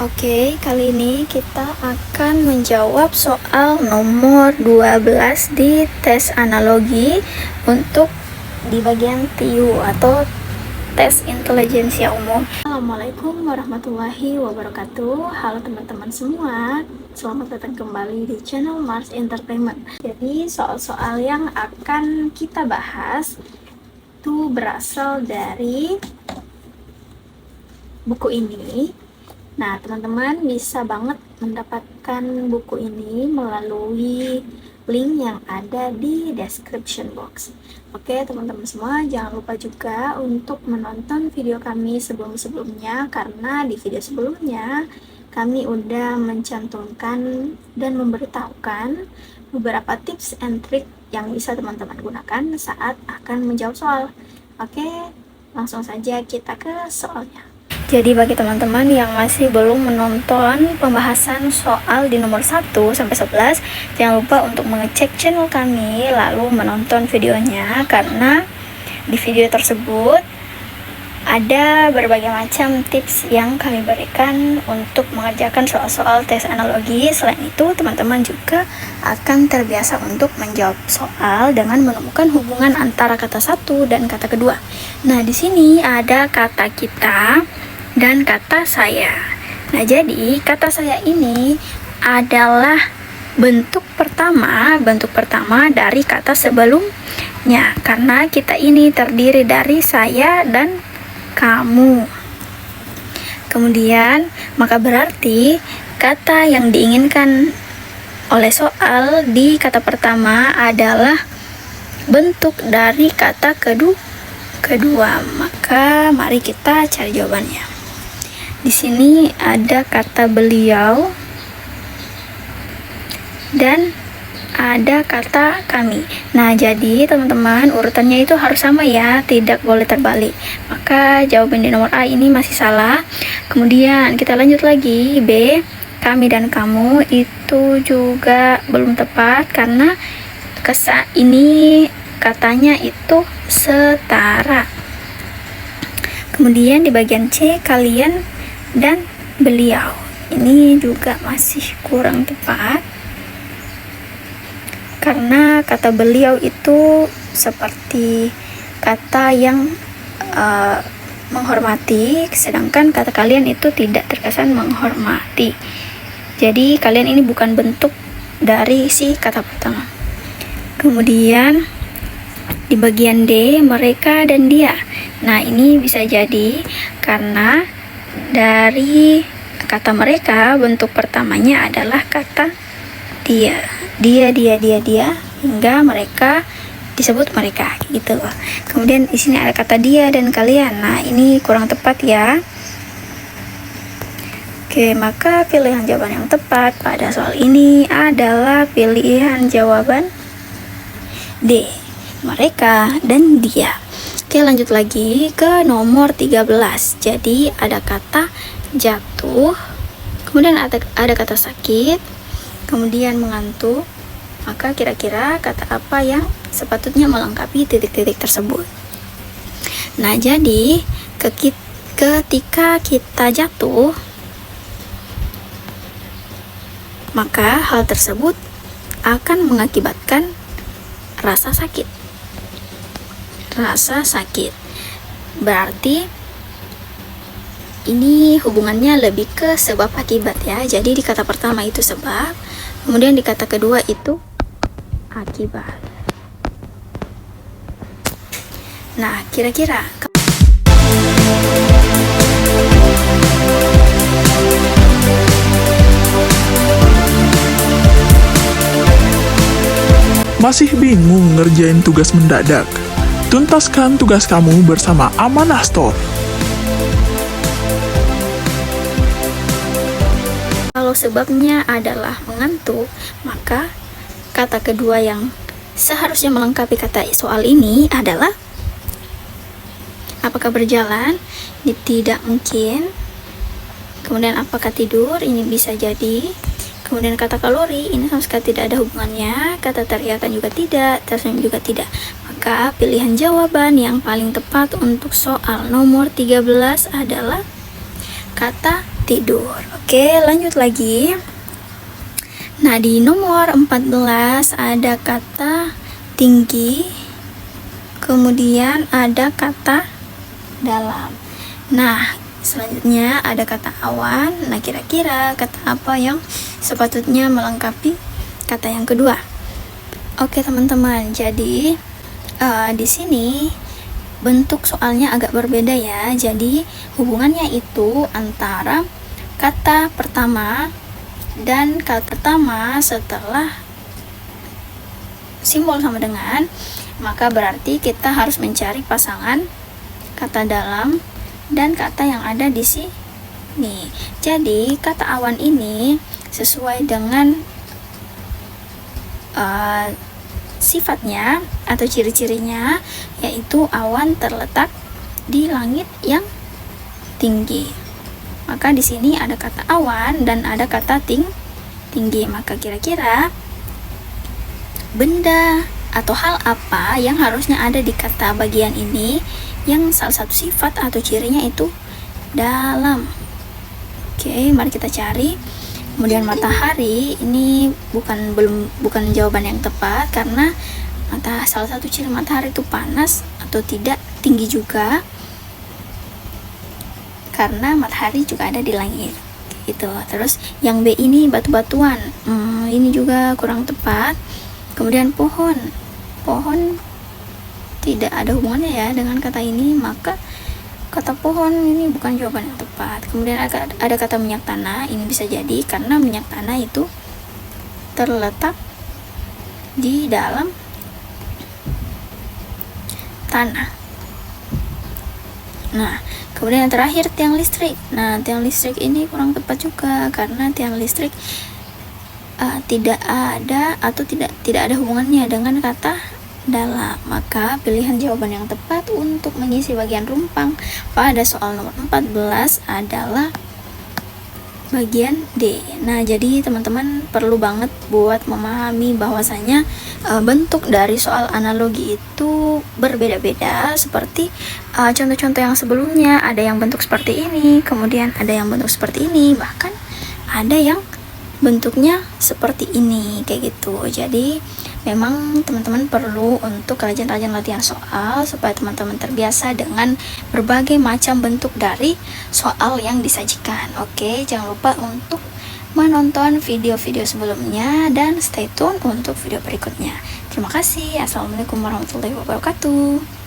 Oke, kali ini kita akan menjawab soal nomor 12 di tes analogi untuk di bagian TIU atau tes intelijensia umum. Assalamualaikum warahmatullahi wabarakatuh. Halo teman-teman semua, selamat datang kembali di channel Mars Entertainment. Jadi soal-soal yang akan kita bahas itu berasal dari buku ini. Nah, teman-teman bisa banget mendapatkan buku ini melalui link yang ada di description box. Oke, teman-teman semua, jangan lupa juga untuk menonton video kami sebelum-sebelumnya, karena di video sebelumnya kami udah mencantumkan dan memberitahukan beberapa tips and trick yang bisa teman-teman gunakan saat akan menjawab soal. Oke, langsung saja kita ke soalnya. Jadi bagi teman-teman yang masih belum menonton pembahasan soal di nomor 1 sampai 11, jangan lupa untuk mengecek channel kami lalu menonton videonya, karena di video tersebut ada berbagai macam tips yang kami berikan untuk mengerjakan soal-soal tes analogi. Selain itu, teman-teman juga akan terbiasa untuk menjawab soal dengan menemukan hubungan antara kata satu dan kata kedua. Nah, di sini ada kata kita dan kata saya. Nah, jadi kata saya ini adalah bentuk pertama dari kata sebelumnya, karena kita ini terdiri dari saya dan kamu. Kemudian maka berarti kata yang diinginkan oleh soal di kata pertama adalah bentuk dari kata kedua. Maka mari kita cari jawabannya. Di sini ada kata beliau dan ada kata kami. Nah, jadi teman-teman urutannya itu harus sama ya, tidak boleh terbalik. Maka jawaban di nomor A ini masih salah. Kemudian kita lanjut lagi, B, kami dan kamu itu juga belum tepat, karena ini katanya itu setara. Kemudian di bagian C, kalian dan beliau, ini juga masih kurang tepat, karena kata beliau itu seperti kata yang menghormati, sedangkan kata kalian itu tidak terkesan menghormati. Jadi kalian ini bukan bentuk dari si kata pertama. Kemudian di bagian D, mereka dan dia. Nah, ini bisa jadi karena dari kata mereka bentuk pertamanya adalah kata dia, hingga mereka disebut mereka gitu loh. Kemudian di sini ada kata dia dan kalian. Nah, ini kurang tepat ya. Oke, maka pilihan jawaban yang tepat pada soal ini adalah pilihan jawaban D, mereka dan dia. Oke, lanjut lagi ke nomor 13. Jadi ada kata jatuh, kemudian ada kata sakit, kemudian mengantuk. Maka kira-kira kata apa yang sepatutnya melengkapi titik-titik tersebut? Nah, jadi ketika kita jatuh, maka hal tersebut akan mengakibatkan rasa sakit. Berarti ini hubungannya lebih ke sebab akibat ya. Jadi di kata pertama itu sebab, kemudian di kata kedua itu akibat. Nah, kira-kira masih bingung ngerjain tugas mendadak? Tuntaskan tugas kamu bersama Amanah Store. kalau sebabnya adalah mengantuk, maka kata kedua yang seharusnya melengkapi kata soal ini adalah apakah berjalan? Tidak mungkin. Kemudian apakah tidur? Ini bisa jadi. Kemudian kata kalori, ini sama sekali tidak ada hubungannya. Kata teriakan juga tidak, tersenyum juga tidak. Maka pilihan jawaban yang paling tepat untuk soal nomor 13 adalah kata tidur. Oke, lanjut lagi. Nah, di nomor 14 ada kata tinggi, kemudian ada kata dalam. Nah, selanjutnya ada kata awan. Nah, kira-kira kata apa yang sepatutnya melengkapi kata yang kedua? Oke, teman-teman. Jadi, di sini bentuk soalnya agak berbeda ya. Jadi, hubungannya itu antara kata pertama dan kata pertama setelah simbol sama dengan, maka berarti kita harus mencari pasangan kata dalam dan kata yang ada di sini. Jadi kata awan ini sesuai dengan sifatnya atau ciri-cirinya, yaitu awan terletak di langit yang tinggi. Maka di sini ada kata awan dan ada kata tinggi. Maka kira-kira benda atau hal apa yang harusnya ada di kata bagian ini yang salah satu sifat atau cirinya itu dalam? Oke, mari kita cari. Kemudian matahari ini bukan jawaban yang tepat, karena salah satu ciri matahari itu panas atau tidak, tinggi juga, karena matahari juga ada di langit gitu. Terus yang B ini batu-batuan, ini juga kurang tepat. Kemudian pohon tidak ada hubungannya ya dengan kata ini, maka kata pohon ini bukan jawaban yang tepat. Kemudian ada kata minyak tanah, ini bisa jadi karena minyak tanah itu terletak di dalam tanah. Nah, kemudian yang terakhir tiang listrik. Nah, tiang listrik ini kurang tepat juga karena tiang listrik tidak ada atau tidak ada hubungannya dengan kata dalam. Maka pilihan jawaban yang tepat untuk mengisi bagian rumpang pada soal nomor 14 adalah bagian D. Nah, jadi teman-teman perlu banget buat memahami bahwasanya bentuk dari soal analogi itu berbeda-beda, seperti contoh-contoh yang sebelumnya. Ada yang bentuk seperti ini, kemudian ada yang bentuk seperti ini, bahkan ada yang bentuknya seperti ini, kayak gitu. Jadi memang teman-teman perlu untuk rajin-rajin latihan soal supaya teman-teman terbiasa dengan berbagai macam bentuk dari soal yang disajikan. Oke, jangan lupa untuk menonton video-video sebelumnya dan stay tune untuk video berikutnya. Terima kasih. Assalamualaikum warahmatullahi wabarakatuh.